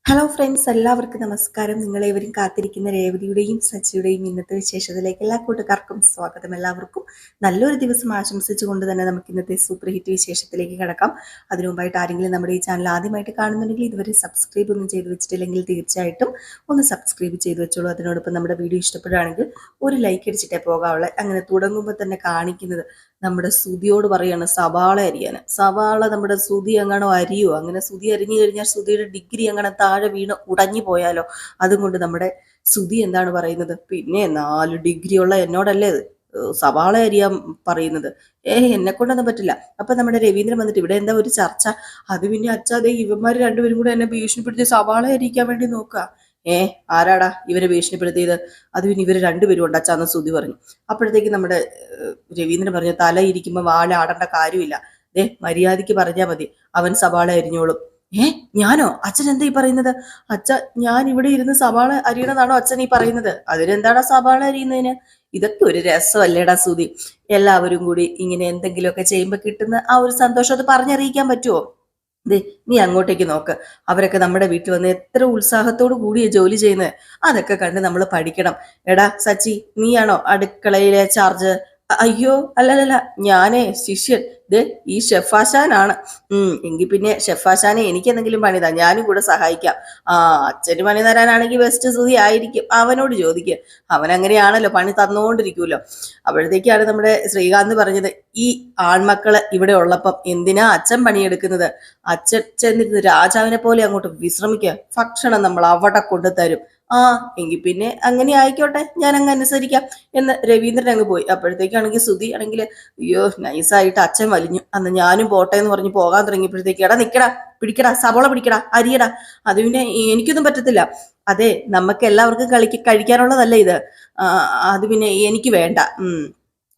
Hello friends, എല്ലാവർക്കും നമസ്കാരം. നിങ്ങളേവരും കാത്തിരിക്കുന്ന രേവതിയുടെയും സച്ചിയുടെയും ഇന്നത്തെ വിശേഷത്തിലേക്ക് എല്ലാ കൂട്ടുകാർക്കും സ്വാഗതം. എല്ലാവർക്കും നല്ലൊരു ദിവസം ആശംസിച്ചുകൊണ്ട് തന്നെ നമുക്ക് ഇന്നത്തെ സൂപ്പർ ഹിറ്റ് വിശേഷത്തിലേക്ക് കടക്കാം. അതിനു മുമ്പായിട്ട് ആരെങ്കിലും നമ്മുടെ ഈ ചാനൽ ആദ്യമായിട്ട് കാണുന്നുണ്ടെങ്കിൽ ഇതുവരെ സബ്സ്ക്രൈബ് ഒന്നും ചെയ്ത് വെച്ചിട്ടില്ലെങ്കിൽ തീർച്ചയായിട്ടും ഒന്ന് സബ്സ്ക്രൈബ് ചെയ്ത് വെച്ചോളൂ. അതിനോടൊപ്പം നമ്മുടെ വീഡിയോ ഇഷ്ടപ്പെടുകയാണെങ്കിൽ ഒരു ലൈക്ക് അടിച്ചിട്ടേ പോകാവുള്ളൂ. അങ്ങനെ തുടങ്ങുമ്പോൾ തന്നെ കാണിക്കുന്നത് നമ്മുടെ സുതിയോട് പറയാണ് സവാള അരിയാൻ. സവാള നമ്മുടെ സുതി എങ്ങാണോ അരിയോ, അങ്ങനെ സുതി അരിഞ്ഞു കഴിഞ്ഞാൽ സുതിയുടെ ഡിഗ്രി അങ്ങനെ താഴെ വീണ് ഉടഞ്ഞു പോയാലോ. അതുകൊണ്ട് നമ്മുടെ സുതി എന്താണ് പറയുന്നത്, പിന്നെ 4 ഡിഗ്രി ഉള്ള എന്നോടല്ലേ സവാള അരിയാൻ പറയുന്നത്, എന്നെ കൊണ്ടൊന്നും പറ്റില്ല. അപ്പൊ നമ്മുടെ രവീന്ദ്രൻ വന്നിട്ട് ഇവിടെ എന്താ ഒരു ചർച്ച, അത് പിന്നെ അച്ഛാതെ ഇവന്മാർ രണ്ടുപേരും കൂടെ എന്നെ ഭീഷണിപ്പെടുത്തി സവാള അരിയിക്കാൻ വേണ്ടി നോക്കുക. ആരാടാ ഇവരെ ഭീഷണിപ്പെടുത്തിയത്, അത് പിന്നെ ഇവര് രണ്ടുപേരും ഉണ്ട് അച്ഛാന്ന് സുതി പറഞ്ഞു. അപ്പോഴത്തേക്ക് നമ്മുടെ രവീന്ദ്രൻ പറഞ്ഞു തല ഇരിക്കുമ്പോ വാലാടേണ്ട കാര്യമില്ല, മര്യാദയ്ക്ക് പറഞ്ഞാൽ മതി, അവൻ സവാള അരിഞ്ഞോളും. ഞാനോ? അച്ഛൻ എന്താ ഈ പറയുന്നത്? അച്ഛ, ഞാൻ ഇവിടെ ഇരുന്ന് സവാള അരിയണമെന്നാണോ അച്ഛൻ ഈ പറയുന്നത്? അതിനെന്താടാ സവാള അരിയുന്നതിന്? ഇതൊക്കെ ഒരു രസമല്ലേടാ സുതി. എല്ലാവരും കൂടി ഇങ്ങനെ എന്തെങ്കിലുമൊക്കെ ചെയ്യുമ്പോൾ കിട്ടുന്ന ആ ഒരു സന്തോഷം അത് പറഞ്ഞറിയിക്കാൻ പറ്റുമോ? നീ അങ്ങോട്ടേക്ക് നോക്ക്, അവരൊക്കെ നമ്മുടെ വീട്ടിൽ വന്ന് എത്ര ഉത്സാഹത്തോടു കൂടിയ ജോലി ചെയ്യുന്നത്. അതൊക്കെ കണ്ട് നമ്മൾ പഠിക്കണം. എടാ സച്ചി, നീയാണോ അടുക്കളയിലെ ചാർജ്? അയ്യോ അല്ലല്ല, ഞാനേ ശിഷ്യൻ. ഈ ഷെഫാശാനാണ്. എങ്കിൽ പിന്നെ ഷെഫാശാനെ എനിക്ക് എന്തെങ്കിലും പണിതാ, ഞാനും കൂടെ സഹായിക്കാം. അച്ഛന് പണി തരാനാണെങ്കിൽ ബെസ്റ്റ് സുതി ആയിരിക്കും, അവനോട് ചോദിക്കുക. അവൻ അങ്ങനെയാണല്ലോ, പണി തന്നോണ്ടിരിക്കുമല്ലോ. അപ്പോഴത്തേക്കാണ് നമ്മുടെ ശ്രീകാന്ത് പറഞ്ഞത്, ഈ ആൺമക്കള് ഇവിടെ ഉള്ളപ്പം എന്തിനാ അച്ഛൻ പണിയെടുക്കുന്നത്? അച്ഛൻ ചെന്നിരുന്ന് രാജാവിനെ പോലെ അങ്ങോട്ട് വിശ്രമിക്കുക, ഭക്ഷണം നമ്മൾ അവിടെ കൊണ്ടുതരും. എങ്കിൽ പിന്നെ അങ്ങനെ ആയിക്കോട്ടെ, ഞാൻ അങ്ങ് അനുസരിക്കാം എന്ന് രവീന്ദ്രൻ അങ്ങ് പോയി. അപ്പോഴത്തേക്കാണെങ്കിൽ സുധി ആണെങ്കിൽ അയ്യോ നൈസായിട്ട് അച്ഛൻ വലിഞ്ഞു, അന്ന് ഞാനും പോട്ടെ എന്ന് പറഞ്ഞ് പോകാൻ തുടങ്ങിയപ്പോഴത്തേക്ക് എടാ നിക്കടാ, പിടിക്കടാ, സവോള പിടിക്കടാ, അരിയടാ. അത് പിന്നെ എനിക്കൊന്നും പറ്റത്തില്ല. അതെ, നമുക്ക് എല്ലാവർക്കും കഴിക്കാനുള്ളതല്ല ഇത്. അത് പിന്നെ എനിക്ക് വേണ്ട.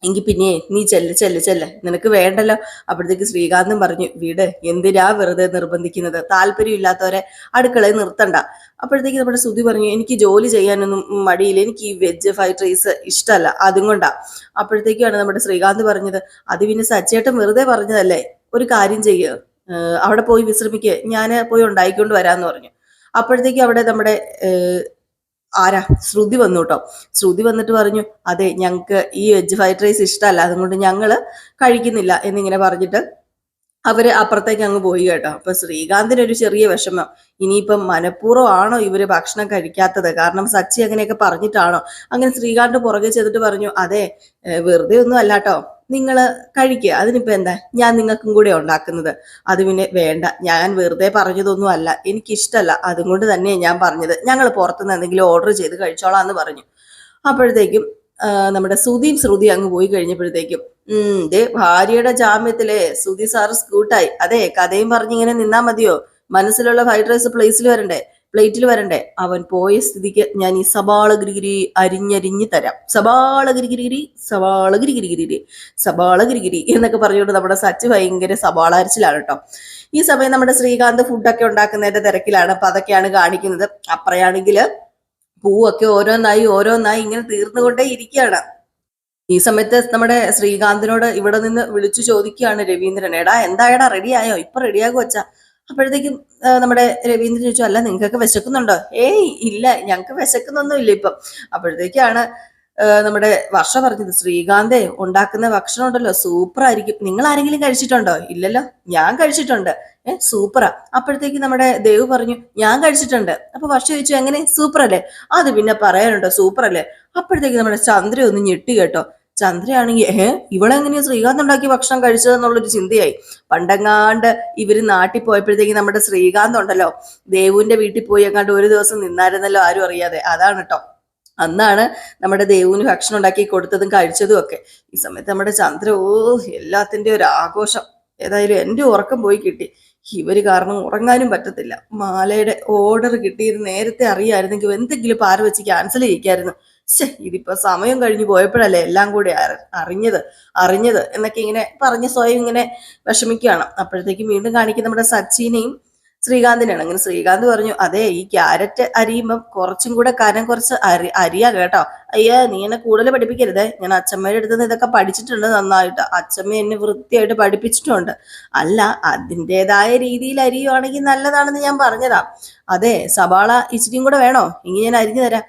എങ്കിൽ പിന്നെ നീ ചെല്ല്, നിനക്ക് വേണ്ടല്ലോ. അപ്പോഴത്തേക്ക് ശ്രീകാന്തും പറഞ്ഞു, വീട് എന്തിനാ വെറുതെ നിർബന്ധിക്കുന്നത്, താല്പര്യമില്ലാത്തവരെ അടുക്കളയിൽ നിർത്തണ്ട. അപ്പോഴത്തേക്ക് നമ്മുടെ സുധി പറഞ്ഞു, എനിക്ക് ജോലി ചെയ്യാനൊന്നും മടിയില്ല, എനിക്ക് ഈ വെജ് ഫ്രൈഡ് റൈസ് ഇഷ്ടമല്ല, അതും കൊണ്ടാ. അപ്പോഴത്തേക്കാണ് നമ്മുടെ ശ്രീകാന്ത് പറഞ്ഞത്, അത് പിന്നെ സച്ചേട്ടൻ വെറുതെ പറഞ്ഞതല്ലേ, ഒരു കാര്യം ചെയ്യ്, അവിടെ പോയി വിശ്രമിക്കുക, ഞാൻ പോയി ഉണ്ടായിക്കൊണ്ട് വരാന്ന് പറഞ്ഞു. അപ്പോഴത്തേക്ക് അവിടെ നമ്മുടെ ആരാ ശ്രുതി വന്നു കേട്ടോ. ശ്രുതി വന്നിട്ട് പറഞ്ഞു, അതെ ഞങ്ങൾക്ക് ഈ വെജ് ഫ്രൈഡ് റൈസ് ഇഷ്ടമല്ല, അതുകൊണ്ട് ഞങ്ങള് കഴിക്കുന്നില്ല എന്നിങ്ങനെ പറഞ്ഞിട്ട് അവര് അപ്പുറത്തേക്ക് അങ്ങ് പോയി കേട്ടോ. അപ്പൊ ശ്രീകാന്തിന് ഒരു ചെറിയ വിഷമം, ഇനിയിപ്പം മനഃപൂർവ്വം ആണോ ഇവര് ഭക്ഷണം കഴിക്കാത്തത്, കാരണം സച്ചി അങ്ങനെയൊക്കെ പറഞ്ഞിട്ടാണോ? അങ്ങനെ ശ്രീകാന്ത് പുറകെ ചെന്നിട്ട് പറഞ്ഞു, അതെ വെറുതെ ഒന്നും അല്ലാട്ടോ, നിങ്ങൾ കഴിക്കുക, അതിനിപ്പോ എന്താ, ഞാൻ നിങ്ങൾക്കും കൂടെ ഉണ്ടാക്കുന്നത്. അത് പിന്നെ വേണ്ട, ഞാൻ വെറുതെ പറഞ്ഞതൊന്നും അല്ല, എനിക്കിഷ്ടമല്ല, അതുകൊണ്ട് തന്നെ ഞാൻ പറഞ്ഞത്, ഞങ്ങൾ പുറത്തുനിന്ന് എന്തെങ്കിലും ഓർഡർ ചെയ്ത് കഴിച്ചോളാം എന്ന് പറഞ്ഞു. അപ്പോഴത്തേക്കും നമ്മുടെ സുധിയും ശ്രുതി അങ്ങ് പോയി കഴിഞ്ഞപ്പോഴത്തേക്കും ഭാര്യയുടെ ജാമ്യത്തിലെ സുധി സാറ് സ്കൂട്ടായി. അതെ, കഥയും പറഞ്ഞിങ്ങനെ നിന്നാ മതിയോ? മനസ്സിലുള്ള ഫ്രൈഡ് റൈസ് പ്ലേറ്റിൽ വരണ്ടേ. അവൻ പോയ സ്ഥിതിക്ക് ഞാൻ ഈ സവാള ഗിരിഗിരി അരിഞ്ഞരിഞ്ഞ് തരാം. സവാള ഗിരിഗിരി, സവാള ഗിരിഗിരി, സവാള ഗിരിഗിരി എന്നൊക്കെ പറഞ്ഞുകൊണ്ട് നമ്മുടെ സച്ച് ഭയങ്കര സവാള അരച്ചിലാണ് കേട്ടോ. ഈ സമയം നമ്മുടെ ശ്രീകാന്ത് ഫുഡൊക്കെ ഉണ്ടാക്കുന്നതിന്റെ തിരക്കിലാണ്. അപ്പൊ അതൊക്കെയാണ് കാണിക്കുന്നത്. അപ്പറയാണെങ്കിൽ പൂവൊക്കെ ഓരോന്നായി ഇങ്ങനെ തീർന്നുകൊണ്ടേ ഇരിക്കുകയാണ്. ഈ സമയത്ത് നമ്മുടെ ശ്രീകാന്തിനോട് ഇവിടെ നിന്ന് വിളിച്ചു ചോദിക്കുകയാണ് രവീന്ദ്രൻ, എടാ എന്തായടാ, റെഡിയായോ? ഇപ്പൊ റെഡിയാകും അച്ഛാ. അപ്പോഴത്തേക്കും നമ്മുടെ രവീന്ദ്രൻ ചോദിച്ചു, അല്ല നിങ്ങൾക്കൊക്കെ വിശക്കുന്നുണ്ടോ? ഇല്ല, ഞങ്ങൾക്ക് വിശക്കുന്നൊന്നും ഇല്ല ഇപ്പം. അപ്പോഴത്തേക്കാണ് നമ്മുടെ വർഷ പറഞ്ഞത്, ശ്രീകാന്തേ ഉണ്ടാക്കുന്ന ഭക്ഷണം ഉണ്ടല്ലോ സൂപ്പർ ആയിരിക്കും, നിങ്ങൾ ആരെങ്കിലും കഴിച്ചിട്ടുണ്ടോ? ഇല്ലല്ലോ, ഞാൻ കഴിച്ചിട്ടുണ്ട്. സൂപ്പറാ. അപ്പോഴത്തേക്ക് നമ്മുടെ ദേവ് പറഞ്ഞു, ഞാൻ കഴിച്ചിട്ടുണ്ട്. അപ്പൊ വർഷ ചോദിച്ചു, എങ്ങനെ, സൂപ്പർ അല്ലേ? അത് പിന്നെ പറയാനുണ്ടോ, സൂപ്പർ അല്ലേ? അപ്പോഴത്തേക്ക് നമ്മുടെ ചന്ദ്ര ഒന്ന് ഞെട്ടി കേട്ടോ. ചന്ദ്രയാണെങ്കിൽ ഇവളെങ്ങനെയാ ശ്രീകാന്ത് ഉണ്ടാക്കി ഭക്ഷണം കഴിച്ചതെന്നുള്ളൊരു ചിന്തയായി. പണ്ടെങ്ങാണ്ട് ഇവര് നാട്ടിൽ പോയപ്പോഴത്തേക്ക് നമ്മുടെ ശ്രീകാന്ത് ഉണ്ടല്ലോ ദേവുവിന്റെ വീട്ടിൽ പോയി എങ്ങാണ്ട് ഒരു ദിവസം നിന്നായിരുന്നല്ലോ, ആരും അറിയാതെ. അതാണ് കേട്ടോ, അന്നാണ് നമ്മുടെ ദേവുവിന് ഭക്ഷണം ഉണ്ടാക്കി കൊടുത്തതും കഴിച്ചതും ഒക്കെ. ഈ സമയത്ത് നമ്മുടെ ചന്ദ്ര എല്ലാത്തിന്റെ ഒരു ആഘോഷം. ഏതായാലും എന്റെ ഉറക്കം പോയി കിട്ടി, ഇവര് കാരണം ഉറങ്ങാനും പറ്റത്തില്ല. മാലയുടെ ഓർഡർ കിട്ടിയത് നേരത്തെ അറിയായിരുന്നെങ്കിൽ എന്തെങ്കിലും പാര വെച്ച് ക്യാൻസൽ ചെയ്യിക്കായിരുന്നു. ഇതിപ്പോ സമയം കഴിഞ്ഞു പോയപ്പോഴല്ലേ എല്ലാം കൂടി അറിഞ്ഞത് എന്നൊക്കെ ഇങ്ങനെ പറഞ്ഞ് സ്വയം ഇങ്ങനെ വിഷമിക്കുകയാണ്. അപ്പോഴത്തേക്കും വീണ്ടും കാണിക്കും നമ്മുടെ സച്ചിനെയും ശ്രീകാന്തിനാണ്. അങ്ങനെ ശ്രീകാന്ത് പറഞ്ഞു, അതെ ഈ ക്യാരറ്റ് അരിയുമ്പം കുറച്ചും കൂടെ കനം കുറച്ച് അരിയാ കേട്ടോ. അയ്യോ നീ എന്നെ കൂടുതൽ പഠിപ്പിക്കരുതേ, ഞാൻ അച്ഛമ്മയുടെ അടുത്ത് നിന്ന് ഇതൊക്കെ പഠിച്ചിട്ടുണ്ട് നന്നായിട്ട്, അച്ഛമ്മ എന്നെ വൃത്തിയായിട്ട് പഠിപ്പിച്ചിട്ടുണ്ട്. അല്ല അതിൻ്റെതായ രീതിയിൽ അരിയുവാണെങ്കിൽ നല്ലതാണെന്ന് ഞാൻ പറഞ്ഞതാ. അതെ സവാള ഇച്ചിരിയും കൂടെ വേണോ? ഇനി ഞാൻ അരിഞ്ഞു തരാം.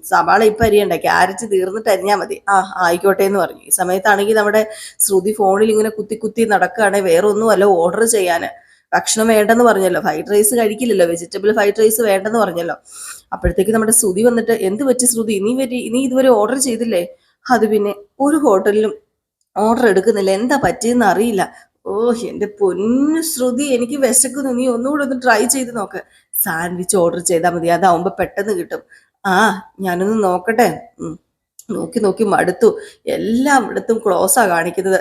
സവാള ഇപ്പൊ അരിയണ്ട, ക്യാരറ്റ് തീർന്നിട്ട് അരിഞ്ഞാൽ മതി. ആയിക്കോട്ടെ എന്ന് പറഞ്ഞു. ഈ സമയത്താണെങ്കിൽ നമ്മുടെ ശ്രുതി ഫോണിൽ ഇങ്ങനെ കുത്തി കുത്തി നടക്കുകയാണെങ്കിൽ വേറെ ഒന്നുമല്ല ഓർഡർ ചെയ്യാൻ. ഭക്ഷണം വേണ്ടെന്ന് പറഞ്ഞല്ലോ, ഫ്രൈഡ് റൈസ് കഴിക്കില്ലല്ലോ, വെജിറ്റബിൾ ഫ്രൈഡ് റൈസ് വേണ്ടെന്ന് പറഞ്ഞല്ലോ. അപ്പോഴത്തേക്ക് നമ്മുടെ ശ്രുതി വന്നിട്ട്, എന്ത് പറ്റി ശ്രുതി, നീ ഇതുവരെ ഓർഡർ ചെയ്തില്ലേ? അത് പിന്നെ ഒരു ഹോട്ടലിലും ഓർഡർ എടുക്കുന്നില്ല, എന്താ പറ്റിയെന്ന് അറിയില്ല. ഓ എന്റെ പൊന്നു ശ്രുതി, എനിക്ക് വിശക്കുന്നു, നീ ഒന്നുകൂടെ ഒന്ന് ട്രൈ ചെയ്ത് നോക്ക്. സാൻഡ്വിച്ച് ഓർഡർ ചെയ്താൽ മതി, അതാവുമ്പോ പെട്ടെന്ന് കിട്ടും. ആ ഞാനൊന്ന് നോക്കട്ടെ. നോക്കി നോക്കി മടുത്തു, എല്ലായിടത്തും ക്ലോസാ കാണിക്കുന്നത്.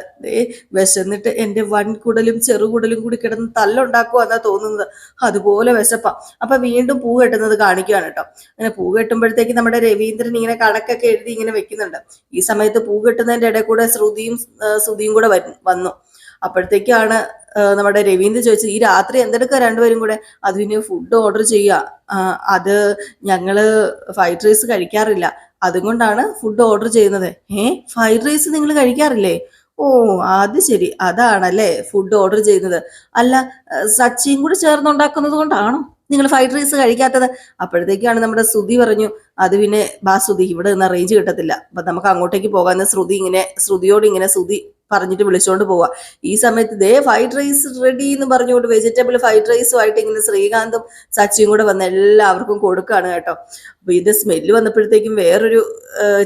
വിശന്നിട്ട് എൻ്റെ വൻകുടലും ചെറുകുടലും കൂടി കിടന്ന് തല്ലുണ്ടാക്കുക എന്നാ തോന്നുന്നത്. അതുപോലെ വിശപ്പാ. അപ്പൊ വീണ്ടും പൂ കെട്ടുന്നത് കാണിക്കുകയാണ് കേട്ടോ. അങ്ങനെ പൂ കെട്ടുമ്പോഴത്തേക്ക് നമ്മുടെ രവീന്ദ്രൻ ഇങ്ങനെ കണക്കൊക്കെ എഴുതി ഇങ്ങനെ വെക്കുന്നുണ്ട്. ഈ സമയത്ത് പൂ കെട്ടുന്നതിന്റെ ഇടയിൽ കൂടെ ശ്രുതിയും കൂടെ വന്നു. അപ്പോഴത്തേക്കാണ് നമ്മുടെ രവീന്ദ്രൻ ചോദിച്ചത്, ഈ രാത്രി എന്തെടുക്കുക രണ്ടുപേരും കൂടെ? അത് പിന്നെ ഫുഡ് ഓർഡർ ചെയ്യുക. അത് ഞങ്ങള് ഫ്രൈഡ് റൈസ് കഴിക്കാറില്ല, അതുകൊണ്ടാണ് ഫുഡ് ഓർഡർ ചെയ്യുന്നത്. ഫ്രൈഡ് റൈസ് നിങ്ങൾ കഴിക്കാറില്ലേ? ഓ അത് ശരി, അതാണല്ലേ ഫുഡ് ഓർഡർ ചെയ്യുന്നത്. അല്ല സച്ചിയും കൂടി ചേർന്നുണ്ടാക്കുന്നത് കൊണ്ടാണോ നിങ്ങൾ ഫ്രൈഡ് റൈസ് കഴിക്കാത്തത്? അപ്പോഴത്തേക്കാണ് നമ്മുടെ ശ്രുതി പറഞ്ഞു, അത് പിന്നെ ശ്രുതി ഇവിടെ നിന്ന് റേഞ്ച് കിട്ടത്തില്ല, അപ്പൊ നമുക്ക് അങ്ങോട്ടേക്ക് പോകാമെന്ന് ശ്രുതിയോട് ഇങ്ങനെ ശ്രുതി പറഞ്ഞിട്ട് വിളിച്ചോണ്ട് പോവാ. ഈ സമയത്ത് ദേ ഫ്രൈഡ് റൈസ് റെഡി എന്ന് പറഞ്ഞുകൊണ്ട് വെജിറ്റബിൾ ഫ്രൈഡ് റൈസുമായിട്ട് ഇങ്ങനെ ശ്രീകാന്തും സച്ചിയും കൂടെ വന്ന് എല്ലാവർക്കും കൊടുക്കുകയാണ് കേട്ടോ. അപ്പൊ ഇത് സ്മെല്ല് വന്നപ്പോഴത്തേക്കും വേറൊരു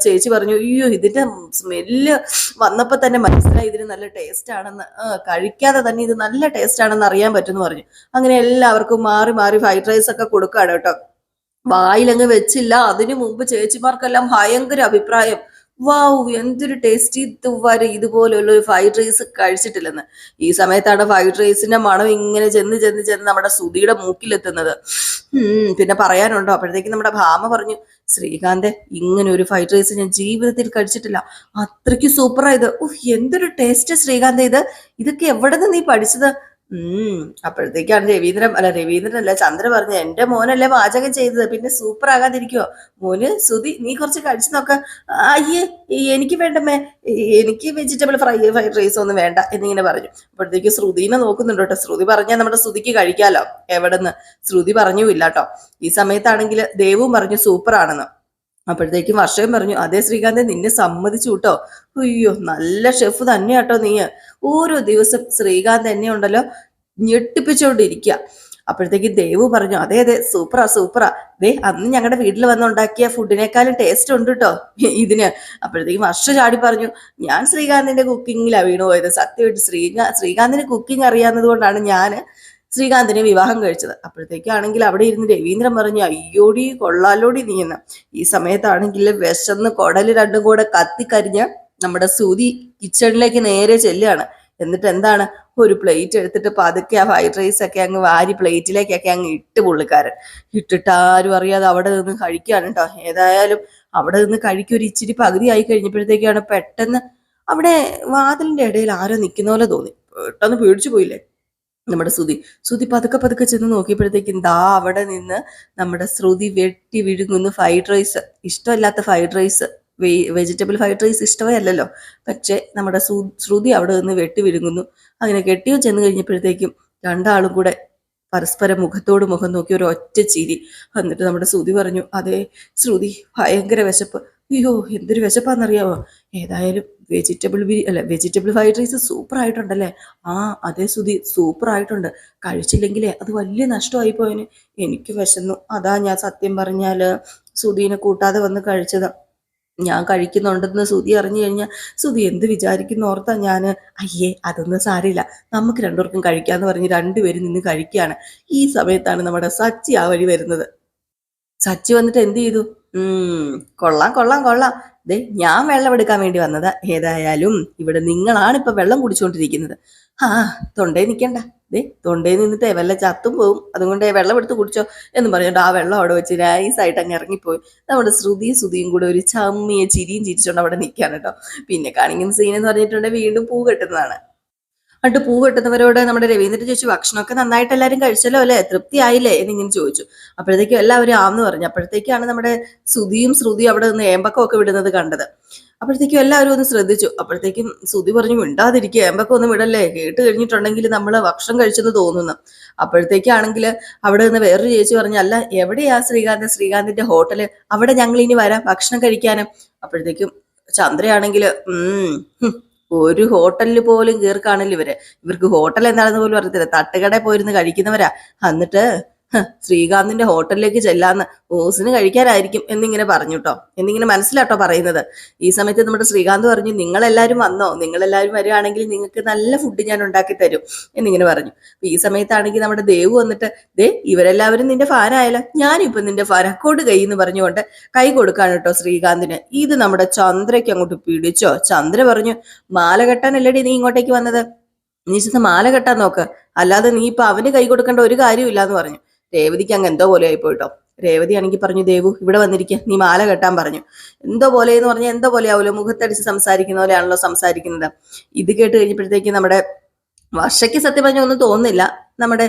ചേച്ചി പറഞ്ഞു, അയ്യോ ഇതിന്റെ സ്മെല്ല് വന്നപ്പോ തന്നെ മനസ്സിലായി ഇതിന് നല്ല ടേസ്റ്റ് ആണെന്ന്, കഴിക്കാതെ തന്നെ ഇത് നല്ല ടേസ്റ്റ് ആണെന്ന് അറിയാൻ പറ്റുമെന്ന് പറഞ്ഞു. അങ്ങനെ എല്ലാവർക്കും മാറി മാറി ഫ്രൈഡ് റൈസ് ഒക്കെ കൊടുക്കുകയാണ് കേട്ടോ. വായിലങ്ങ് വെച്ചില്ല, അതിനു മുമ്പ് ചേച്ചിമാർക്കെല്ലാം ഭയങ്കര അഭിപ്രായം. വാവ് എന്തൊരു ടേസ്റ്റി, ഇതുവരെ ഇതുപോലെയുള്ള ഒരു ഫ്രൈഡ് റൈസ് കഴിച്ചിട്ടില്ലെന്ന്. ഈ സമയത്താണ് ഫ്രൈഡ് റൈസിന്റെ മണം ഇങ്ങനെ ചെന്ന് ചെന്ന് ചെന്ന് നമ്മുടെ ശ്രുതിയുടെ മൂക്കിലെത്തുന്നത്. പിന്നെ പറയാനുണ്ടോ? അപ്പോഴത്തേക്ക് നമ്മുടെ ഭാമ പറഞ്ഞു, ശ്രീകാന്ത് ഇങ്ങനെ ഒരു ഫ്രൈഡ് റൈസ് ഞാൻ ജീവിതത്തിൽ കഴിച്ചിട്ടില്ല, അത്രയ്ക്ക് സൂപ്പറായത്. എന്തൊരു ടേസ്റ്റ് ശ്രീകാന്ത്, ഇതൊക്കെ എവിടെ നിന്ന് നീ പഠിച്ചത്? അപ്പോഴത്തേക്കാണ് രവീന്ദ്രനല്ല ചന്ദ്ര പറഞ്ഞു, എന്റെ മോനല്ലേ പാചകം ചെയ്തത്, പിന്നെ സൂപ്പർ ആകാതിരിക്കുവോ? മോന് ശ്രുതി നീ കുറച്ച് കഴിച്ചു നോക്ക. അയ്യേ എനിക്ക് വേണ്ടമ്മേ, എനിക്ക് വെജിറ്റബിൾ ഫ്രൈഡ് റൈസ് ഒന്നും വേണ്ട എന്നിങ്ങനെ പറഞ്ഞു. അപ്പോഴത്തേക്ക് ശ്രുതിനെ നോക്കുന്നുണ്ട് കേട്ടോ. ശ്രുതി പറഞ്ഞാൽ നമ്മുടെ ശ്രുതിക്ക് കഴിക്കാലോ, എവിടെന്ന് ശ്രുതി പറഞ്ഞുമില്ല കേട്ടോ. ഈ സമയത്താണെങ്കിൽ ദേവും പറഞ്ഞു സൂപ്പർ ആണെന്ന്. അപ്പോഴത്തേക്കും വർഷയും പറഞ്ഞു, അതേ ശ്രീകാന്ത് നിന്നെ സമ്മതിച്ചു കേട്ടോ, അയ്യോ നല്ല ഷെഫ് തന്നെയാട്ടോ നീ, ഓരോ ദിവസം ശ്രീകാന്ത് എന്നെ ഉണ്ടല്ലോ ഞെട്ടിപ്പിച്ചുകൊണ്ടിരിക്കുക. അപ്പോഴത്തേക്ക് ദേവു പറഞ്ഞു, അതെ അതെ സൂപ്പറാ സൂപ്പറാ, അന്ന് ഞങ്ങളുടെ വീട്ടിൽ വന്നുണ്ടാക്കിയ ഫുഡിനേക്കാളും ടേസ്റ്റ് ഉണ്ട് കേട്ടോ ഇതിന്. അപ്പോഴത്തേക്കും വർഷ ചാടി പറഞ്ഞു, ഞാൻ ശ്രീകാന്തിന്റെ കുക്കിങ്ങിലാണ് വീണു പോയത്, സത്യമായിട്ട് ശ്രീകാന്തിന് കുക്കിംഗ് അറിയാവുന്നത് കൊണ്ടാണ് ഞാൻ ശ്രീകാന്തിനെ വിവാഹം കഴിച്ചത്. അപ്പോഴത്തേക്കാണെങ്കിൽ അവിടെ ഇരുന്ന് രവീന്ദ്രൻ പറഞ്ഞു, അയ്യോടി കൊള്ളാലോടി നീ എന്ന്. ഈ സമയത്താണെങ്കിൽ വിശന്ന് കുടല് രണ്ടും കൂടെ കത്തിക്കരിഞ്ഞ് നമ്മുടെ ശ്രുതി കിച്ചണിലേക്ക് നേരെ ചെല്ലുകയാണ്. എന്നിട്ട് എന്താണ്, ഒരു പ്ലേറ്റ് എടുത്തിട്ട് പതുക്കെ ആ ഫ്രൈഡ് റൈസ് ഒക്കെ അങ്ങ് വാരി പ്ലേറ്റിലേക്കൊക്കെ അങ്ങ് ഇട്ട് പുള്ളിക്കാരൻ ഇട്ടിട്ട് ആരും അറിയാതെ അവിടെ നിന്ന് കഴിക്കുകയാണ് കേട്ടോ. ഏതായാലും അവിടെ നിന്ന് കഴിക്കൊരു ഇച്ചിരി പകുതി ആയി കഴിഞ്ഞപ്പോഴത്തേക്കാണ് പെട്ടെന്ന് അവിടെ വാതിലിന്റെ ഇടയിൽ ആരോ നിൽക്കുന്ന പോലെ തോന്നി. പെട്ടെന്ന് പേടിച്ചു പോയില്ലേ നമ്മുടെ ശ്രുതി പതുക്കെ പതുക്കെ ചെന്ന് നോക്കിയപ്പോഴത്തേക്കും ദാ അവിടെ നിന്ന് നമ്മുടെ ശ്രുതി വെട്ടി വിഴുങ്ങുന്നു ഫ്രൈഡ് റൈസ്. ഇഷ്ടമല്ലാത്ത fried rice, vegetable fried rice ഇഷ്ടമേ അല്ലല്ലോ, പക്ഷെ നമ്മുടെ ശ്രുതി അവിടെ നിന്ന് വെട്ടി വിഴുങ്ങുന്നു. അങ്ങനെ കെട്ടിയോ ചെന്ന് കഴിഞ്ഞപ്പോഴത്തേക്കും രണ്ടാളും കൂടെ പരസ്പരം മുഖത്തോട് മുഖം നോക്കി ഒരു ഒറ്റ ചിരി. എന്നിട്ട് നമ്മുടെ ശ്രുതി പറഞ്ഞു, അതെ ശ്രുതി ഭയങ്കര വിശപ്പ്, അയ്യോ എന്തൊരു വിശപ്പാന്നറിയാമോ? ഏതായാലും വെജിറ്റബിൾ ഫ്രൈഡ് റൈസ് സൂപ്പർ ആയിട്ടുണ്ടല്ലേ? അതെ ശ്രുതി സൂപ്പർ ആയിട്ടുണ്ട്, കഴിച്ചില്ലെങ്കിലേ അത് വലിയ നഷ്ടമായി പോയതിന്. എനിക്ക് വിശന്നു, അതാ ഞാൻ സത്യം പറഞ്ഞാല് ശ്രുതിനെ കൂട്ടാതെ വന്ന് കഴിച്ചത്. ഞാൻ കഴിക്കുന്നുണ്ടെന്ന് ശ്രുതി അറിഞ്ഞു കഴിഞ്ഞാൽ ശ്രുതി എന്ത് വിചാരിക്കുന്ന ഓർത്താ ഞാൻ. അയ്യേ അതൊന്നും സാരില്ല, നമുക്ക് രണ്ടുപേർക്കും കഴിക്കാന്ന് പറഞ്ഞ് രണ്ടുപേരും നിന്ന് കഴിക്കുകയാണ്. ഈ സമയത്താണ് നമ്മുടെ സച്ചി ആ വഴി വരുന്നത്. സച്ചി വന്നിട്ട് എന്ത് ചെയ്തു? കൊള്ളാം കൊള്ളാം കൊള്ളാം, ഞാൻ വെള്ളം എടുക്കാൻ വേണ്ടി വന്നതാ. ഏതായാലും ഇവിടെ നിങ്ങളാണ് ഇപ്പൊ വെള്ളം കുടിച്ചുകൊണ്ടിരിക്കുന്നത്. തൊണ്ടേ നിൽക്കണ്ട, തൊണ്ടേ നിന്നിട്ടേ വല്ല ചത്തും പോവും, അതുകൊണ്ട് വെള്ളം എടുത്ത് കുടിച്ചോ എന്ന് പറഞ്ഞിട്ട് ആ വെള്ളം അവിടെ വെച്ച് നൈസായിട്ട് അങ്ങ് ഇറങ്ങിപ്പോയി. നമ്മുടെ ശ്രുതിയും കൂടെ ഒരു ചമ്മിയ ചിരിയും ചിരിച്ചോണ്ട് അവിടെ നിൽക്കാണ് കേട്ടോ. പിന്നെ കാണിക്കുന്ന സീൻ എന്ന് പറഞ്ഞിട്ടുണ്ടെങ്കിൽ വീണ്ടും പൂ കെട്ടുന്നതാണ്. എന്നിട്ട് പൂ വെട്ടുന്നവരോട് നമ്മുടെ രവീന്ദ്രൻ ചോദിച്ചു, ഭക്ഷണമൊക്കെ നന്നായിട്ട് എല്ലാവരും കഴിച്ചല്ലോ അല്ലേ, തൃപ്തിയായില്ലേ എന്നിങ്ങനെ ചോദിച്ചു. അപ്പോഴത്തേക്കും എല്ലാവരും ആന്ന് പറഞ്ഞു. അപ്പോഴത്തേക്കാണ് നമ്മുടെ ശ്രുതിയും അവിടെ നിന്ന് ഏമ്പക്കമൊക്കെ വിടുന്നത് കണ്ടത്. അപ്പോഴത്തേക്കും എല്ലാവരും ഒന്ന് ശ്രദ്ധിച്ചു. അപ്പോഴത്തേക്കും ശ്രുതി പറഞ്ഞു, മിണ്ടാതിരിക്കുക, ഏമ്പക്കം ഒന്നും വിടല്ലേ, കേട്ട് കഴിഞ്ഞിട്ടുണ്ടെങ്കിൽ നമ്മൾ ഭക്ഷണം കഴിച്ചെന്ന് തോന്നുന്നു. അപ്പോഴത്തേക്കാണെങ്കിൽ അവിടെ നിന്ന് വേറൊരു ചേച്ചി പറഞ്ഞു, അല്ല എവിടെയാ ശ്രീകാന്തിന്റെ ഹോട്ടല്, അവിടെ ഞങ്ങൾ ഇനി വരാം ഭക്ഷണം കഴിക്കാനും. അപ്പോഴത്തേക്കും ചന്ദ്രയാണെങ്കിൽ ഒരു ഹോട്ടലിൽ പോലും കയറി ഇവർക്ക് ഹോട്ടൽ എന്താണെന്ന് പോലും അറിയത്തില്ല, തട്ടുകടയിൽ പോയിരുന്ന് കഴിക്കുന്നവരാ. എന്നിട്ട് ശ്രീകാന്തിന്റെ ഹോട്ടലിലേക്ക് ചെല്ലാന്ന് ഓസിന് കഴിക്കാനായിരിക്കും എന്നിങ്ങനെ പറഞ്ഞു കേട്ടോ, എന്നിങ്ങനെ മനസ്സിലാട്ടോ പറയുന്നത്. ഈ സമയത്ത് നമ്മുടെ ശ്രീകാന്ത് പറഞ്ഞു, നിങ്ങളെല്ലാവരും വന്നോ, നിങ്ങളെല്ലാവരും വരികയാണെങ്കിൽ നിങ്ങൾക്ക് നല്ല ഫുഡ് ഞാൻ ഉണ്ടാക്കി തരും എന്നിങ്ങനെ പറഞ്ഞു. ഈ സമയത്താണെങ്കിൽ നമ്മുടെ ദേവ് വന്നിട്ട്, ദേ ഇവരെല്ലാവരും നിന്റെ ഫാനായാലോ, ഞാനിപ്പൊ നിന്റെ ഫാൻ, അക്കോട്ട് കൈ എന്ന് പറഞ്ഞുകൊണ്ട് കൈ കൊടുക്കാണ് കേട്ടോ ശ്രീകാന്തിന്. ഇത് നമ്മുടെ ചന്ദ്രയ്ക്ക് അങ്ങോട്ട് പിടിച്ചോ. ചന്ദ്ര പറഞ്ഞു, മാല കെട്ടാനല്ലടി നീ ഇങ്ങോട്ടേക്ക് വന്നത്, നീ ചെന്ന് മാല കെട്ടാൻ നോക്ക്, അല്ലാതെ നീ ഇപ്പൊ അവന് കൈ കൊടുക്കേണ്ട ഒരു കാര്യമില്ല എന്ന് പറഞ്ഞു. രേവതിക്ക് അങ്ങ് എന്തോ പോലെ ആയിപ്പോയിട്ടോ. രേവതി ആണെങ്കിൽ പറഞ്ഞു, ദേവു ഇവിടെ വന്നിരിക്കുക, നീ മാല കെട്ടാൻ പറഞ്ഞു. എന്തോ പോലെ എന്ന് പറഞ്ഞാൽ എന്തോ പോലെ ആവുമല്ലോ, മുഖത്തടിച്ച് സംസാരിക്കുന്ന പോലെയാണല്ലോ സംസാരിക്കുന്നത്. ഇത് കേട്ട് കഴിഞ്ഞപ്പോഴത്തേക്ക് നമ്മുടെ വർഷയ്ക്ക് സത്യം പറഞ്ഞ ഒന്നും തോന്നുന്നില്ല. നമ്മുടെ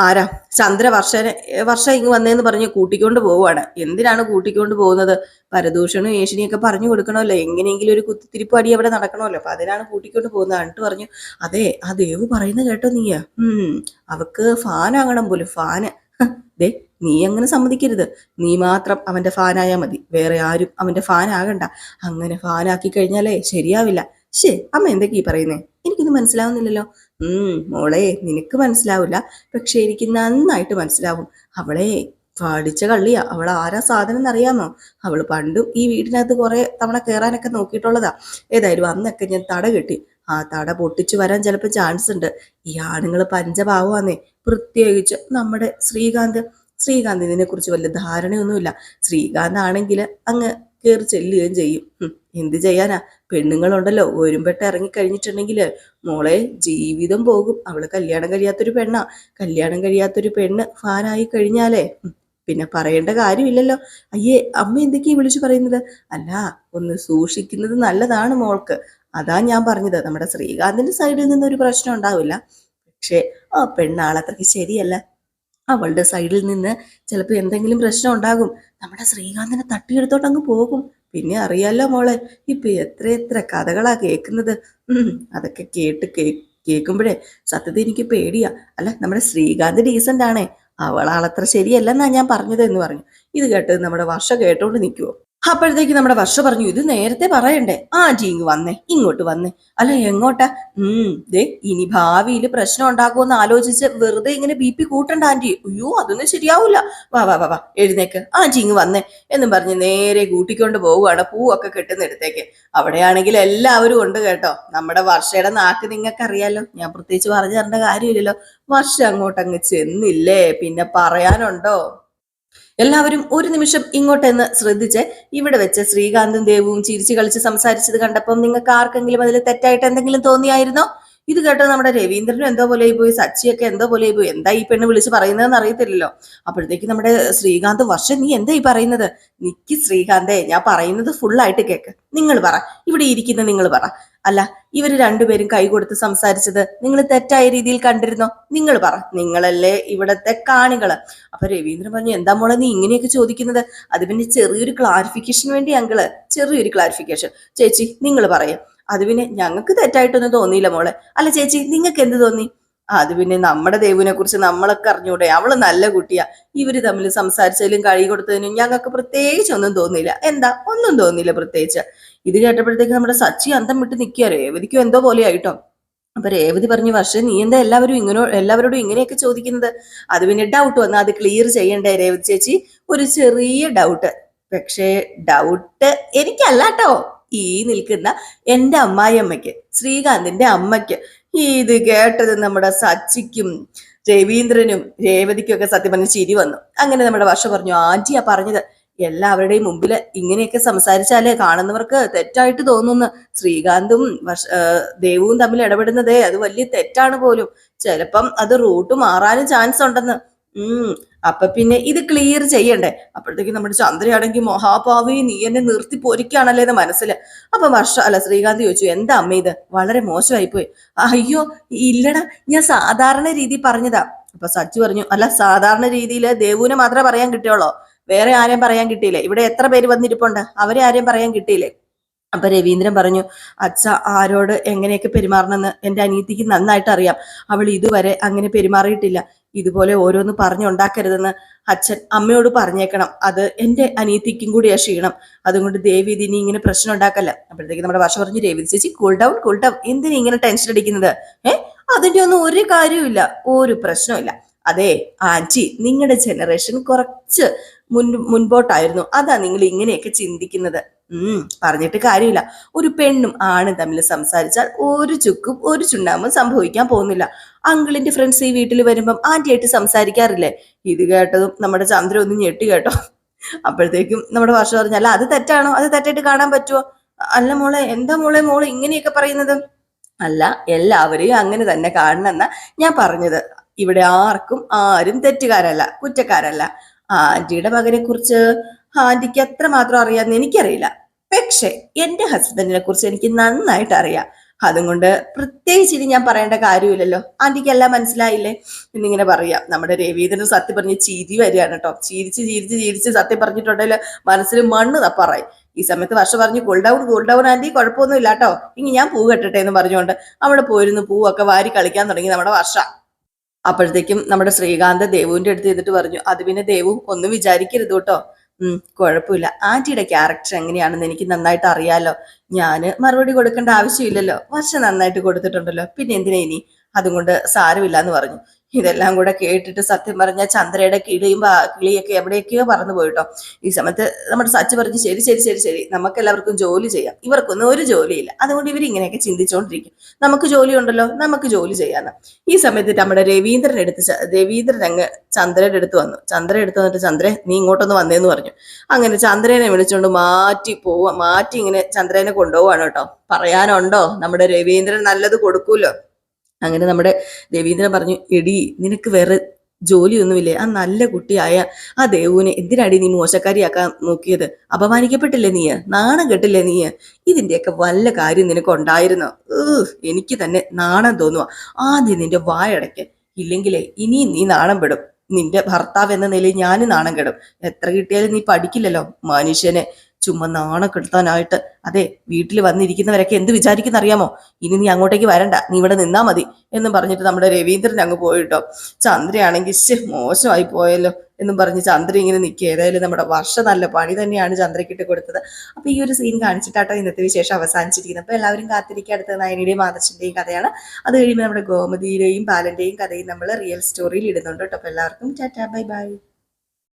ആരാ ചന്ദ്ര വർഷ ഇങ്ങ് വന്നേന്ന് പറഞ്ഞ് കൂട്ടിക്കൊണ്ട് പോവുകയാണ്. എന്തിനാണ് കൂട്ടിക്കൊണ്ട് പോകുന്നത്? പരദൂഷണും ഏഷ്യനെയൊക്കെ പറഞ്ഞു കൊടുക്കണമല്ലോ, എങ്ങനെയെങ്കിലും ഒരു കുത്തിത്തിരിപ്പടി അവിടെ നടക്കണമല്ലോ, അപ്പൊ അതിനാണ് കൂട്ടിക്കൊണ്ട് പോകുന്നത്. എന്നിട്ട് പറഞ്ഞു, അതെ ആ ദേവ് പറയുന്നത് കേട്ടോ നീയാ, അവക്ക് ഫാനാകണം പോലും, ഫാന്. ദേ നീ അങ്ങനെ സമ്മതിക്കരുത്, നീ മാത്രം അവന്റെ ഫാനായാൽ മതി, വേറെ ആരും അവന്റെ ഫാനാകണ്ട. അങ്ങനെ ഫാനാക്കി കഴിഞ്ഞാലേ ശരിയാവില്ല. അമ്മ എന്തൊക്കെയാ പറയുന്നേ, എനിക്കൊന്നും മനസ്സിലാവുന്നില്ലല്ലോ. മോളെ നിനക്ക് മനസ്സിലാവില്ല, പക്ഷെ എനിക്ക് നന്നായിട്ട് മനസ്സിലാവും. അവളെ പഠിച്ച കള്ളിയാ, അവൾ ആരാ സാധനം എന്നറിയാമോ? അവള് പണ്ടും ഈ വീടിനകത്ത് കുറെ തവണ കയറാനൊക്കെ നോക്കിയിട്ടുള്ളതാ. ഏതായാലും അന്നൊക്കെ ഞാൻ തട കെട്ടി, ആ തട പൊട്ടിച്ചു വരാൻ ചിലപ്പോൾ ചാൻസ് ഉണ്ട്. ഈ ആണുങ്ങൾ പഞ്ചഭാവമാന്നേ, പ്രത്യേകിച്ച് നമ്മുടെ ശ്രീകാന്ത് ഇതിനെ കുറിച്ച് വലിയ ധാരണയൊന്നുമില്ല. ശ്രീകാന്ത് ആണെങ്കിൽ അങ്ങ് കയറി ചെല്ലുകയും ചെയ്യും. എന്ത് ചെയ്യാനാ, പെണ്ണുങ്ങളുണ്ടല്ലോ, ഒരുമ്പെട്ട് ഇറങ്ങിക്കഴിഞ്ഞിട്ടുണ്ടെങ്കിൽ മോളെ ജീവിതം പോകും. അവള് കല്യാണം കഴിയാത്തൊരു പെണ്ണ് ഫാനായി കഴിഞ്ഞാലേ പിന്നെ പറയേണ്ട കാര്യമില്ലല്ലോ. അയ്യേ അമ്മ എന്തൊക്കെയാ വിളിച്ചു പറയുന്നത്? അല്ല, ഒന്ന് സൂക്ഷിക്കുന്നത് നല്ലതാണ് മോൾക്ക്, അതാ ഞാൻ പറഞ്ഞത്. നമ്മുടെ ശ്രീകാന്തിന്റെ സൈഡിൽ നിന്നൊരു പ്രശ്നം ഉണ്ടാവില്ല, പക്ഷെ ആ പെണ്ണാളത്രയ്ക്ക് ശരിയല്ല. അവളുടെ സൈഡിൽ നിന്ന് ചിലപ്പോൾ എന്തെങ്കിലും പ്രശ്നം ഉണ്ടാകും. നമ്മുടെ ശ്രീകാന്തിനെ തട്ടിയെടുത്തോട്ട് അങ്ങ് പോകും. പിന്നെ അറിയാലോ മോളെ, ഇപ്പൊ എത്ര കഥകളാ കേൾക്കുന്നത്. അതൊക്കെ കേൾക്കുമ്പോഴേ സത്യത്തിൽ എനിക്ക് പേടിയാ. അല്ല നമ്മുടെ ശ്രീകാന്ത് ഡീസന്റ് ആണേ, അവളാളത്ര ശരിയല്ലെന്നാ ഞാൻ പറഞ്ഞത് എന്ന് പറഞ്ഞു. ഇത് കേട്ട് നമ്മുടെ വർഷ കേട്ടോണ്ട് നിൽക്കുവോ. അപ്പോഴത്തേക്ക് നമ്മുടെ വർഷ പറഞ്ഞു, ഇത് നേരത്തെ പറയണ്ടേ, ആന്റി ഇങ്ങോട്ട് വന്നേ. അല്ല എങ്ങോട്ടാ? ദേ ഇനി ഭാവിയിൽ പ്രശ്നം ഉണ്ടാക്കുമെന്ന് ആലോചിച്ച് വെറുതെ ഇങ്ങനെ BP കൂട്ടണ്ട ആന്റി. അയ്യോ അതൊന്നും ശരിയാവൂല, വാ എഴുന്നേക്ക്, ആന്റി വന്നേ എന്നും പറഞ്ഞ് നേരെ കൂട്ടിക്കൊണ്ട് പോവുകയാണ് പൂവൊക്കെ കെട്ടുന്നിടത്തേക്ക്. അവിടെയാണെങ്കിൽ എല്ലാവരും ഉണ്ട് കേട്ടോ. നമ്മുടെ വർഷയുടെ നാക്ക് നിങ്ങൾക്ക് അറിയാലോ, ഞാൻ പ്രത്യേകിച്ച് പറഞ്ഞു തരേണ്ട കാര്യമില്ലല്ലോ. വർഷ അങ്ങോട്ടങ്ങ് ചെന്നില്ലേ, പിന്നെ പറയാനുണ്ടോ? എല്ലാവരും ഒരു നിമിഷം ഇങ്ങോട്ടെന്ന് ശ്രദ്ധിച്ച് ഇവിടെ വെച്ച് ശ്രീകാന്തും ദേവും ചിരിച്ചു കളിച്ച് സംസാരിച്ചത് കണ്ടപ്പം നിങ്ങൾക്ക് ആർക്കെങ്കിലും അതിൽ തെറ്റായിട്ട് എന്തെങ്കിലും തോന്നിയായിരുന്നോ? ഇത് കേട്ടോ നമ്മുടെ രവീന്ദ്രനും എന്തോ പോലെ പോയി, സച്ചിയൊക്കെ എന്തോ പോലെ പോയി, എന്താ ഈ പെണ്ണ് വിളിച്ച് പറയുന്നതെന്ന് അറിയത്തില്ലല്ലോ. അപ്പോഴത്തേക്ക് നമ്മുടെ ശ്രീകാന്ത്, വർഷം നീ എന്താ ഈ പറയുന്നത്? നിക്ക് ശ്രീകാന്തേ, ഞാൻ പറയുന്നത് ഫുള്ളായിട്ട് കേക്ക്, നിങ്ങൾ പറ, ഇവിടെ ഇരിക്കുന്ന നിങ്ങൾ പറ. അല്ല ഇവര് രണ്ടുപേരും കൈ കൊടുത്ത് സംസാരിച്ചത് നിങ്ങൾ തെറ്റായ രീതിയിൽ കണ്ടിരുന്നോ? നിങ്ങൾ പറ, നിങ്ങളല്ലേ ഇവിടത്തെ കാണികള്. അപ്പൊ രവീന്ദ്രൻ പറഞ്ഞു, എന്താ മോളെ നീ ഇങ്ങനെയൊക്കെ ചോദിക്കുന്നത്? അത് പിന്നെ ചെറിയൊരു ക്ലാരിഫിക്കേഷൻ വേണ്ടി അങ്കിള്, ചെറിയൊരു ക്ലാരിഫിക്കേഷൻ. ചേച്ചി നിങ്ങൾ പറയാം. അത് പിന്നെ ഞങ്ങൾക്ക് തെറ്റായിട്ടൊന്നും തോന്നിയില്ല മോളെ. അല്ല ചേച്ചി നിങ്ങൾക്ക് എന്ത് തോന്നി? അത് പിന്നെ നമ്മുടെ ദേവുവിനെ കുറിച്ച് നമ്മളൊക്കെ അറിഞ്ഞൂടെ, അവള് നല്ല കുട്ടിയാ. ഇവര് തമ്മിൽ സംസാരിച്ചതിലും കഴി കൊടുത്തതിനും ഞങ്ങൾക്ക് പ്രത്യേകിച്ച് ഒന്നും തോന്നിയില്ല. എന്താ ഒന്നും തോന്നിയില്ല പ്രത്യേകിച്ച്. ഇത് കേട്ടപ്പോഴത്തേക്ക് നമ്മുടെ സച്ചി അന്തം വിട്ട് നിൽക്കുക, രേവതിക്കും എന്തോ പോലെ ആയിട്ടോ. അപ്പൊ രേവതി പറഞ്ഞു, വർഷം നീ എന്താ എല്ലാവരോടും ഇങ്ങനെയൊക്കെ ചോദിക്കുന്നത്? അത് പിന്നെ ഡൗട്ട് വന്നാൽ അത് ക്ലിയർ ചെയ്യണ്ടേ രേവതി ചേച്ചി? ഒരു ചെറിയ ഡൗട്ട്. പക്ഷേ ഡൗട്ട് എനിക്കല്ലാട്ടോ, ഈ നിൽക്കുന്ന എന്റെ അമ്മായിയമ്മയ്ക്ക്, ശ്രീകാന്തിന്റെ അമ്മയ്ക്ക്. ഇത് കേട്ടത് നമ്മുടെ സച്ചിക്കും രവീന്ദ്രനും രേവതിക്കും ഒക്കെ സത്യം പറഞ്ഞ ചിരി വന്നു. അങ്ങനെ നമ്മുടെ വർഷ പറഞ്ഞു, ആന്റിയാ പറഞ്ഞത്, എല്ലാവരുടെയും മുമ്പിൽ ഇങ്ങനെയൊക്കെ സംസാരിച്ചാലേ കാണുന്നവർക്ക് തെറ്റായിട്ട് തോന്നുന്നു. ശ്രീകാന്തും ദേവും തമ്മിൽ ഇടപെടുന്നതേ അത് വലിയ തെറ്റാണ് പോലും. ചിലപ്പം അത് റൂട്ട് മാറാനും ചാൻസ് ഉണ്ടെന്ന്. ഉം അപ്പൊ പിന്നെ ഇത് ക്ലിയർ ചെയ്യണ്ടേ. അപ്പോഴത്തേക്കും നമ്മുടെ ചന്ദ്രയാണെങ്കിൽ മഹാഭാവി നീ എന്നെ നിർത്തി പൊരിക്കാണല്ലേ എന്ന് മനസ്സില്. അപ്പൊ അല്ല ശ്രീകാന്ത് ചോദിച്ചു, എന്താ അമ്മ ഇത് വളരെ മോശമായി പോയി. അയ്യോ ഇല്ലടാ, ഞാൻ സാധാരണ രീതി പറഞ്ഞതാ. അപ്പൊ സച്ചു പറഞ്ഞു, അല്ല സാധാരണ രീതിയിൽ ദേവുവിനെ മാത്രമേ പറയാൻ കിട്ടിയുള്ളോ, വേറെ ആരെയും പറയാൻ കിട്ടിയില്ലേ? ഇവിടെ എത്ര പേര് വന്നിരിപ്പുണ്ട്, അവരെ ആരെയും പറയാൻ കിട്ടിയില്ലേ? അപ്പൊ രവീന്ദ്രൻ പറഞ്ഞു, അച്ഛ ആരോട് എങ്ങനെയൊക്കെ പെരുമാറണമെന്ന് എന്റെ അനിയത്തിക്ക് നന്നായിട്ട് അറിയാം. അവൾ ഇതുവരെ അങ്ങനെ പെരുമാറിയിട്ടില്ല. ഇതുപോലെ ഓരോന്ന് പറഞ്ഞുണ്ടാക്കരുതെന്ന് അച്ഛൻ അമ്മയോട് പറഞ്ഞേക്കണം. അത് എന്റെ അനിയത്തിക്കും കൂടിയാ ക്ഷീണം. അതുകൊണ്ട് ദേവി ഇതിനി ഇങ്ങനെ പ്രശ്നം ഉണ്ടാക്കല്ല. അപ്പോഴത്തേക്ക് നമ്മുടെ വർഷ പറഞ്ഞു, രവി ചേച്ചി കൂൾ ഡൗൺ കൂൾ ഡൗൺ, എന്തിനാ ഇങ്ങനെ ടെൻഷൻ അടിക്കുന്നത്? അതിന്റെ ഒന്നും ഒരു കാര്യമില്ല, ഒരു പ്രശ്നമില്ല. അതെ ആന്റി, നിങ്ങളുടെ ജനറേഷൻ കുറച്ച് മുൻപോട്ടായിരുന്നു, അതാ നിങ്ങൾ ഇങ്ങനെയൊക്കെ ചിന്തിക്കുന്നത്. പറഞ്ഞിട്ട് കാര്യമില്ല. ഒരു പെണ്ണും ആണും തമ്മിൽ സംസാരിച്ചാൽ ഒരു ചുക്കും ഒരു ചുണ്ണാമ്പും സംഭവിക്കാൻ പോകുന്നില്ല. അങ്കിളിന്റെ ഫ്രണ്ട്സ് ഈ വീട്ടിൽ വരുമ്പം ആന്റിയായിട്ട് സംസാരിക്കാറില്ലേ? ഇത് കേട്ടതും നമ്മുടെ ചന്ദ്ര ഒന്ന് ഞെട്ടി കേട്ടോ. അപ്പോഴത്തേക്കും നമ്മുടെ വർഷ പറഞ്ഞ, അല്ല അത് തെറ്റാണോ? അത് തെറ്റായിട്ട് കാണാൻ പറ്റുമോ? അല്ല മോളെ, എന്താ മോളെ ഇങ്ങനെയൊക്കെ പറയുന്നത്? അല്ല, എല്ലാവരെയും അങ്ങനെ തന്നെ കാണണമെന്ന ഞാൻ പറഞ്ഞത്. ഇവിടെ ആരും തെറ്റുകാരല്ല, കുറ്റക്കാരല്ല. ആന്റിയുടെ മകനെ കുറിച്ച് ആന്റിക്ക് എത്രമാത്രം അറിയാമെന്ന് എനിക്കറിയില്ല. പക്ഷെ എന്റെ ഹസ്ബൻഡിനെ കുറിച്ച് എനിക്ക് നന്നായിട്ട് അറിയാം. അതുകൊണ്ട് പ്രത്യേകിച്ച് ഇനി ഞാൻ പറയേണ്ട കാര്യമില്ലല്ലോ. ആന്റിക്ക് എല്ലാം മനസ്സിലായില്ലേ എന്നിങ്ങനെ പറയാം. നമ്മുടെ രവീന്ദ്രൻ സത്യം പറഞ്ഞ് ചിരി വരികയാണ് കേട്ടോ. ചിരിച്ച് സത്യം പറഞ്ഞിട്ടുണ്ടെങ്കിൽ മനസ്സിൽ മണ്ണ് തപ്പാറായി. ഈ സമയത്ത് വർഷ പറഞ്ഞു, കൂൾ ഡൗൺ ആന്റി, കുഴപ്പമൊന്നും ഇല്ല കേട്ടോ, ഇനി ഞാൻ പൂ കെട്ടട്ടെ എന്ന് പറഞ്ഞുകൊണ്ട് അവിടെ പോയിരുന്നു പൂവൊക്കെ വാരി കളിക്കാൻ തുടങ്ങി നമ്മുടെ വർഷ. അപ്പോഴത്തേക്കും നമ്മുടെ ശ്രീകാന്ത് ദേവുവിന്റെ അടുത്ത് ചെയ്തിട്ട് പറഞ്ഞു, അത് പിന്നെ ദേവു ഒന്നും വിചാരിക്കരുത് കേട്ടോ. കുഴപ്പമില്ല, ആന്റിയുടെ ക്യാരക്ടർ എങ്ങനെയാണെന്ന് എനിക്ക് നന്നായിട്ട് അറിയാലോ. ഞാന് മറുപടി കൊടുക്കേണ്ട ആവശ്യമില്ലല്ലോ, വർഷം നന്നായിട്ട് കൊടുത്തിട്ടുണ്ടല്ലോ, പിന്നെ എന്തിനാ ഇനി? അതുകൊണ്ട് സാരമില്ല എന്ന് പറഞ്ഞു. ഇതെല്ലാം കൂടെ കേട്ടിട്ട് സത്യം പറഞ്ഞ ചന്ദ്രയുടെ കിളിയൊക്കെ എവിടെയൊക്കെയോ പറന്നു പോയിട്ടോ. ഈ സമയത്ത് നമ്മുടെ സച്ച് പറഞ്ഞു, ശരി, നമുക്ക് എല്ലാവർക്കും ജോലി ചെയ്യാം, ഇവർക്കൊന്നും ഒരു ജോലിയില്ല, അതുകൊണ്ട് ഇവരിങ്ങനെയൊക്കെ ചിന്തിച്ചുകൊണ്ടിരിക്കും. നമുക്ക് ജോലി ഉണ്ടല്ലോ, നമുക്ക് ജോലി ചെയ്യാന്ന്. ഈ സമയത്ത് നമ്മുടെ രവീന്ദ്രൻ അങ്ങ് ചന്ദ്രയുടെ അടുത്ത് വന്നു. വന്നിട്ട്, ചന്ദ്രൻ നീ ഇങ്ങോട്ടൊന്ന് വന്നേന്ന് പറഞ്ഞു. അങ്ങനെ ചന്ദ്രനെ വിളിച്ചുകൊണ്ട് മാറ്റി ഇങ്ങനെ ചന്ദ്രനെ കൊണ്ടുപോവാണ് കേട്ടോ. പറയാനുണ്ടോ, നമ്മുടെ രവീന്ദ്രൻ നല്ലത് കൊടുക്കൂലോ. അങ്ങനെ നമ്മുടെ രവീന്ദ്രൻ പറഞ്ഞു, എടി നിനക്ക് വേറെ ജോലിയൊന്നുമില്ലേ? ആ നല്ല കുട്ടിയായ ആ ദേവുവിനെ എന്തിനാടി നീ മോശക്കാരിയാക്കാൻ നോക്കിയത്? അപമാനിക്കപ്പെട്ടില്ലേ നീ? നാണം കെട്ടില്ലേ നീ? ഇതിന്റെയൊക്കെ വല്ല കാര്യം നിനക്കുണ്ടായിരുന്നോ? എനിക്ക് തന്നെ നാണം തോന്നുക. ആദ്യം നിന്റെ വായടയ്ക്ക്, ഇല്ലെങ്കിലേ ഇനിയും നീ നാണം പെടും. നിന്റെ ഭർത്താവ് എന്ന നിലയിൽ ഞാൻ നാണം കെടും. എത്ര കിട്ടിയാലും നീ പഠിക്കില്ലല്ലോ മനുഷ്യനെ ചുമ്മാ നാണം കെടുത്താനായിട്ട്. അതെ, വീട്ടിൽ വന്നിരിക്കുന്നവരൊക്കെ എന്ത് വിചാരിക്കുന്ന അറിയാമോ? ഇനി നീ അങ്ങോട്ടേക്ക് വരണ്ട, നീ ഇവിടെ നിന്നാ മതി എന്നും പറഞ്ഞിട്ട് നമ്മുടെ രവീന്ദ്രൻ അങ്ങ് പോയിട്ടോ. ചന്ദ്രയാണെങ്കിൽ മോശമായി പോയല്ലോ എന്നും പറഞ്ഞ് ചന്ദ്ര ഇങ്ങനെ നിൽക്കുക. ഏതായാലും നമ്മുടെ വർഷ നല്ല പണി തന്നെയാണ് ചന്ദ്രക്കിട്ട് കൊടുത്തത്. അപ്പൊ ഈ ഒരു സീൻ കാണിച്ചിട്ടാട്ടോ ഇന്നത്തെ വിശേഷം അവസാനിച്ചിരിക്കുന്നത്. അപ്പൊ എല്ലാവരും കാത്തിരിക്കുക, അടുത്ത നയനിയുടെയും ആദർശിന്റെയും കഥയാണ്. അത് കഴിയുമ്പോൾ നമ്മുടെ ഗോമതിയുടെയും ബാലന്റെയും കഥയും നമ്മൾ റിയൽ സ്റ്റോറിയിൽ ഇടുന്നുണ്ട് കേട്ടോ. അപ്പൊ എല്ലാവർക്കും ടാറ്റാ, ബൈ ബൈ.